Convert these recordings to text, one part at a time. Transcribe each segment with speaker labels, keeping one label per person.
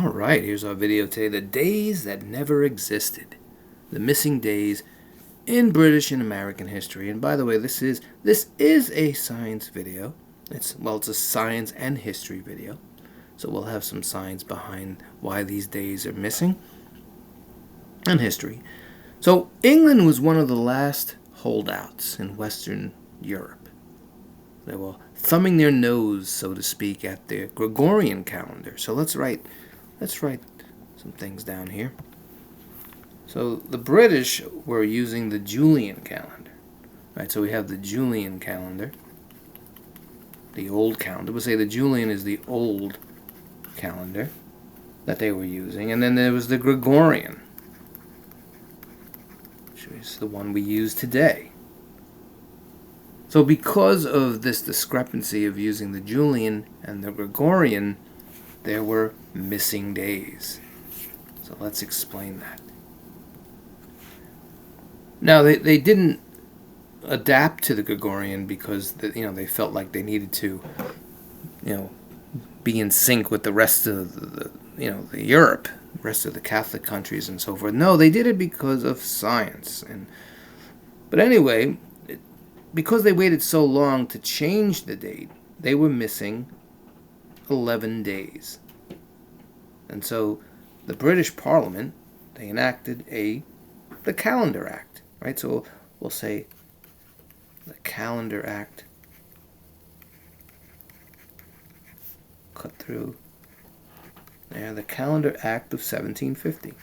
Speaker 1: Alright, here's our video today. The days that never existed. The missing days in British and American history. And by the way, this is a science video. It's a science and history video. So we'll have some science behind why these days are missing. And history. So England was one of the last holdouts in Western Europe. They were thumbing their nose, so to speak, at the Gregorian calendar. So let's write some things down here. So the British were using the Julian calendar. Right, so we have the Julian calendar, the old calendar. We'll say the Julian is the old calendar that they were using. And then there was the Gregorian, which is the one we use today. So because of this discrepancy of using the Julian and the Gregorian, there were missing days. So let's explain that. Now, they didn't adapt to the Gregorian because they felt like they needed to be in sync with the rest of the Europe, the rest of the Catholic countries and so forth. No, they did it because of science. But anyway, because they waited so long to change the date, they were missing 11 days. And so the British Parliament, they enacted the Calendar Act, right? So we'll say the Calendar Act, cut through there, the Calendar Act of 1750.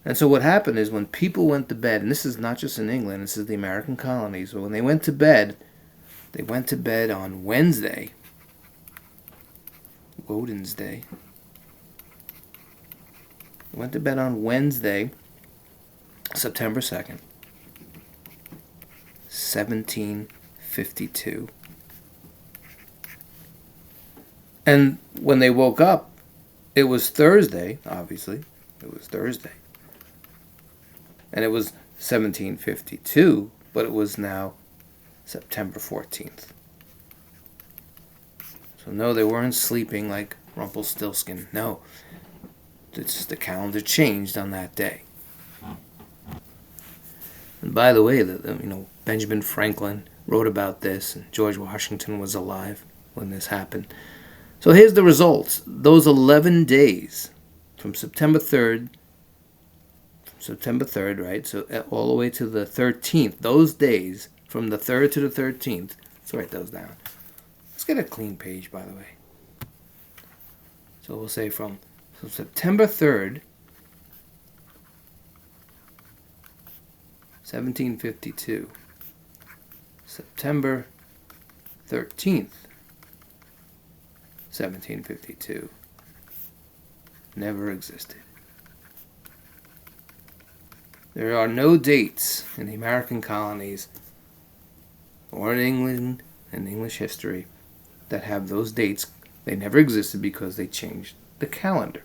Speaker 1: And so what happened is when people went to bed, and this is not just in England, this is the American colonies, but when they went to bed on Wednesday, Woden's Day. They went to bed on Wednesday, September 2nd, 1752. And when they woke up, it was Thursday, obviously. It was Thursday. And it was 1752, but it was now September 14th. So no, they weren't sleeping like Rumpelstiltskin. No, it's just the calendar changed on that day. And by the way, Benjamin Franklin wrote about this, and George Washington was alive when this happened. So here's the results. Those 11 days from September 3rd, right? So all the way to the 13th. Those days from the 3rd to the 13th. Let's write those down. Let's get a clean page, by the way. So we'll say from September 3rd, 1752, September 13th, 1752, never existed. There are no dates in the American colonies or in England and English history that have those dates. They never existed because they changed the calendar.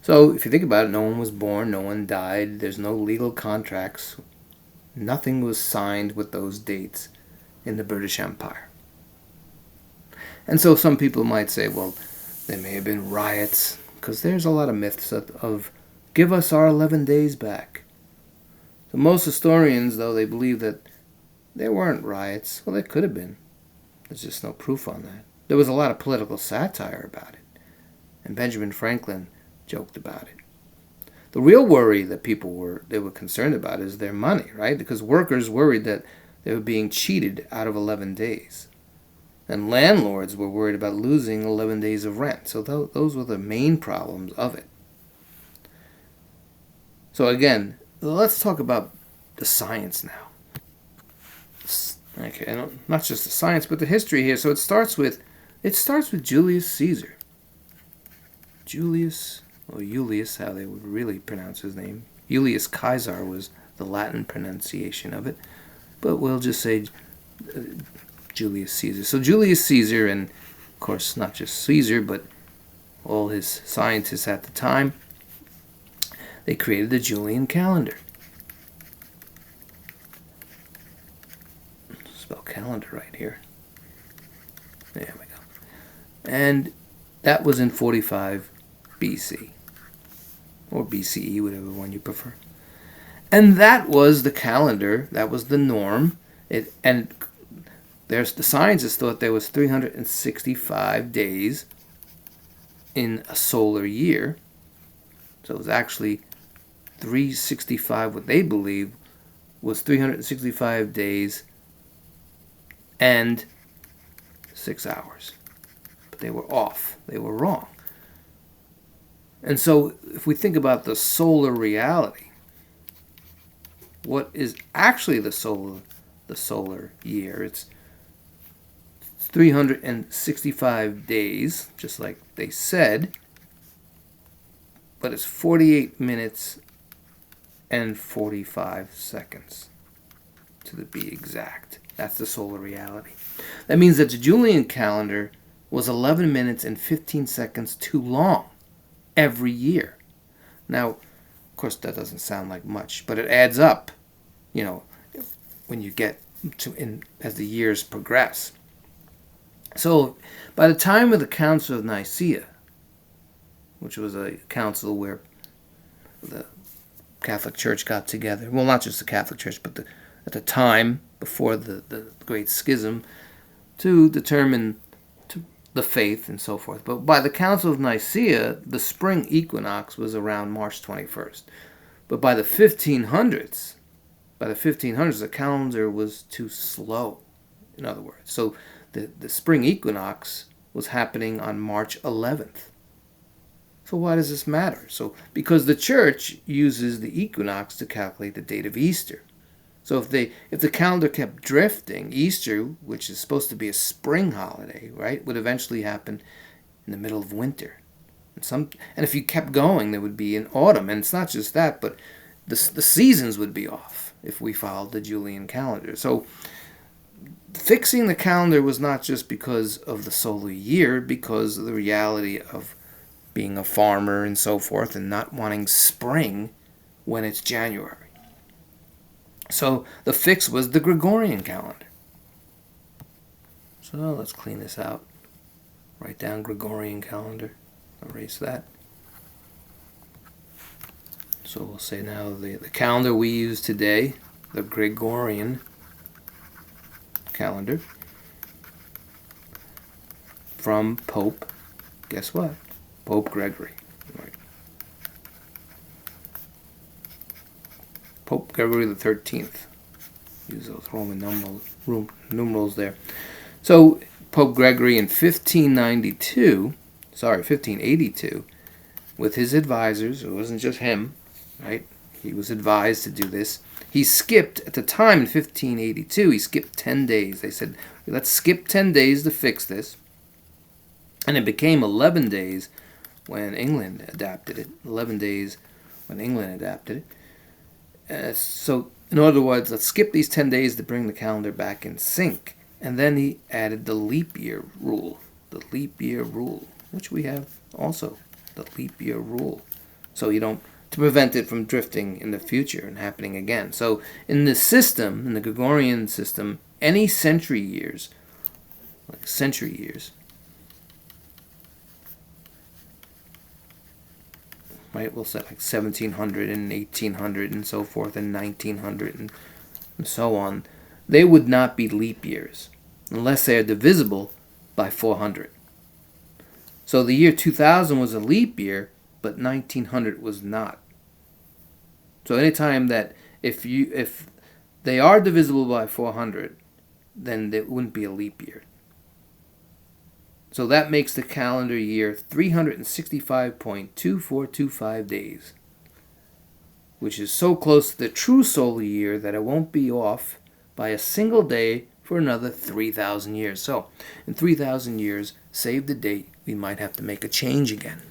Speaker 1: So if you think about it, no one was born, no one died, there's no legal contracts, nothing was signed with those dates in the British Empire. And so some people might say, well, there may have been riots, because there's a lot of myths of give us our 11 days back. So most historians, though, they believe that there weren't riots. Well, there could have been. There's just no proof on that. There was a lot of political satire about it. And Benjamin Franklin joked about it. The real worry that people were concerned about is their money, right? Because workers worried that they were being cheated out of 11 days. And landlords were worried about losing 11 days of rent. So those were the main problems of it. So again, let's talk about the science now. Okay, not just the science, but the history here. So it starts with Julius Caesar. Julius, how they would really pronounce his name. Julius Caesar was the Latin pronunciation of it, but we'll just say Julius Caesar. So Julius Caesar, and of course not just Caesar, but all his scientists at the time, they created the Julian calendar. Spell calendar right here. There we go. And that was in 45 BC. Or BCE, whatever one you prefer. And that was the calendar. That was the norm. And the scientists thought there was 365 days in a solar year. So it was actually 365, what they believe was 365 days and 6 hours. But they were off. They were wrong. And so if we think about the solar reality, what is actually the solar year? It's 365 days, just like they said, but it's 48 minutes and 45 seconds to be exact. That's the solar reality. That means that the Julian calendar was 11 minutes and 15 seconds too long every year. Now, of course, that doesn't sound like much, but it adds up, when you get to as the years progress. So, by the time of the Council of Nicaea, which was a council where the Catholic Church got together, well, not just the Catholic Church, but at the time before the Great Schism, to determine the faith and so forth. But by the Council of Nicaea, the spring equinox was around March 21st. But by the 1500s, the calendar was too slow, in other words. So the spring equinox was happening on March 11th. So why does this matter? So because the church uses the equinox to calculate the date of Easter. So if the calendar kept drifting, Easter, which is supposed to be a spring holiday, right, would eventually happen in the middle of winter. And if you kept going, there would be an autumn. And it's not just that, but the seasons would be off if we followed the Julian calendar. So fixing the calendar was not just because of the solar year, because of the reality of being a farmer and so forth and not wanting spring when it's January. So the fix was the Gregorian calendar. So let's clean this out. Write down Gregorian calendar. Erase that. So we'll say now the calendar we use today, the Gregorian calendar, from Pope, guess what? Pope Gregory. Right. Pope Gregory the 13th. Use those Roman numerals there. So Pope Gregory in 1582, with his advisors, it wasn't just him, right? He was advised to do this. He skipped, at the time in 1582, he skipped 10 days. They said, let's skip 10 days to fix this. And it became 11 days when England adapted it. 11 days when England adapted it. So, in other words, let's skip these 10 days to bring the calendar back in sync. And then he added the leap year rule. The leap year rule, which we have also. The leap year rule. So to prevent it from drifting in the future and happening again. So in the system, in the Gregorian system, any century years, right, we'll say like 1700 and 1800 and so forth and 1900 and so on, they would not be leap years unless they are divisible by 400. So the year 2000 was a leap year, but 1900 was not. So anytime that if they are divisible by 400, then it wouldn't be a leap year. So that makes the calendar year 365.2425 days, which is so close to the true solar year that it won't be off by a single day for another 3,000 years. So in 3,000 years, save the date, we might have to make a change again.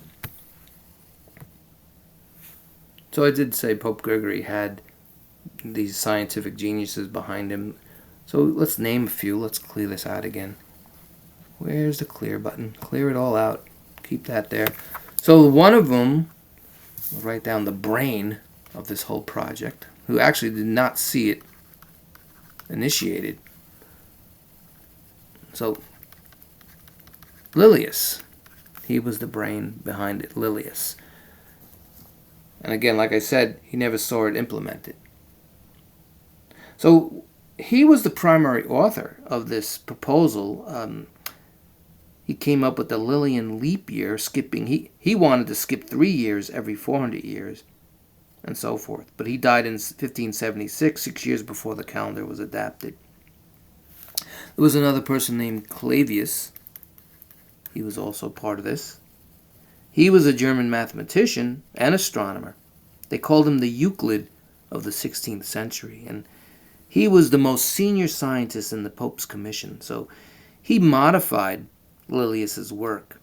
Speaker 1: So I did say Pope Gregory had these scientific geniuses behind him. So let's name a few. Let's clear this out again. Where's the clear button? Clear it all out. Keep that there. So one of them, I'll write down the brain of this whole project, who actually did not see it initiated. So Lilius. He was the brain behind it, Lilius. And again, like I said, he never saw it implemented. So he was the primary author of this proposal. He came up with the Lilian leap year, skipping. He wanted to skip 3 years every 400 years, and so forth. But he died in 1576, 6 years before the calendar was adapted. There was another person named Clavius. He was also part of this. He was a German mathematician and astronomer. They called him the Euclid of the 16th century, and he was the most senior scientist in the Pope's commission. So he modified Lilius's work,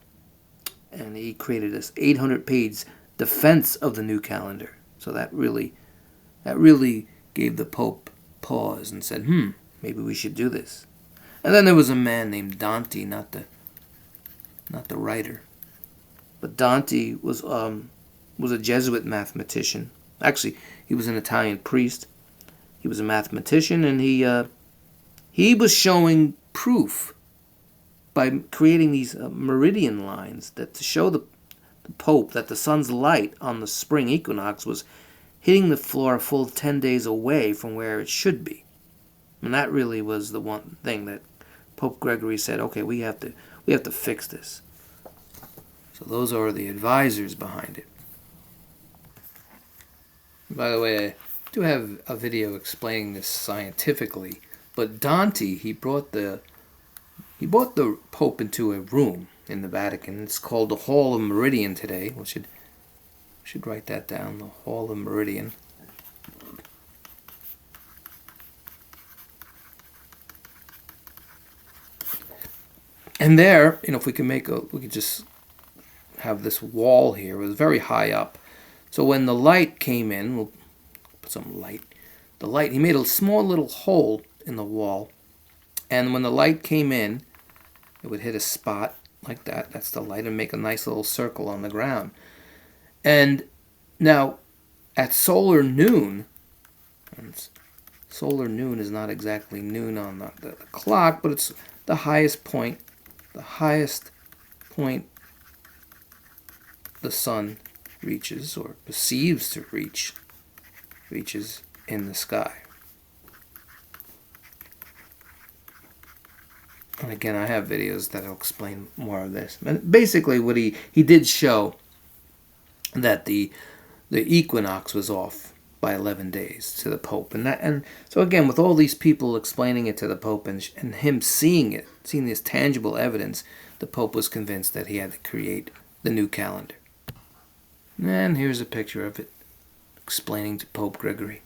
Speaker 1: and he created this 800-page defense of the new calendar. So that really gave the Pope pause and said, maybe we should do this. And then there was a man named Dante, not the writer, but Dante was a Jesuit mathematician. Actually, he was an Italian priest. He was a mathematician, and he was showing proof by creating these meridian lines that to show the Pope that the sun's light on the spring equinox was hitting the floor a full 10 days away from where it should be. And that really was the one thing that Pope Gregory said, okay, we have to fix this. So those are the advisors behind it. By the way, I do have a video explaining this scientifically, but Dante, he brought the Pope into a room in the Vatican. It's called the Hall of Meridian today. We should write that down, the Hall of Meridian. And there, if we could just have this wall here. It was very high up. So when the light came in, we'll put some light. He made a small little hole in the wall. And when the light came in, it would hit a spot like that. That's the light, and make a nice little circle on the ground. And now, at solar noon, and solar noon is not exactly noon on the clock, but it's the highest point the sun reaches, or perceives to reaches in the sky. And again, I have videos that will explain more of this. And basically, what he did show that the equinox was off by 11 days to the Pope, and so again, with all these people explaining it to the Pope and him seeing this tangible evidence, the Pope was convinced that he had to create the new calendar. And here's a picture of it, explaining to Pope Gregory.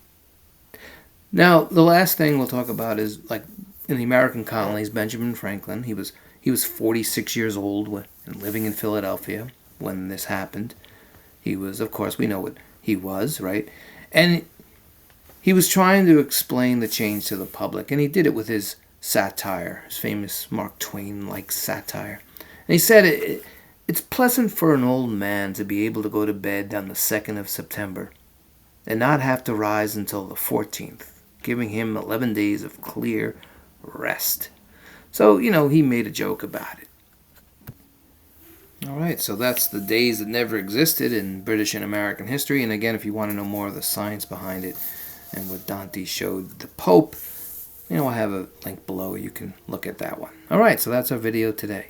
Speaker 1: Now, the last thing we'll talk about is, like, in the American colonies, Benjamin Franklin. He was 46 years old and living in Philadelphia when this happened. He was, of course, we know what he was, right? And he was trying to explain the change to the public, and he did it with his satire, his famous Mark Twain-like satire. And he said, it's pleasant for an old man to be able to go to bed on the 2nd of September and not have to rise until the 14th, giving him 11 days of clear rest. So, he made a joke about it. Alright, so that's the days that never existed in British and American history. And again, if you want to know more of the science behind it and what Dante showed the Pope, I have a link below. You can look at that one. Alright, so that's our video today.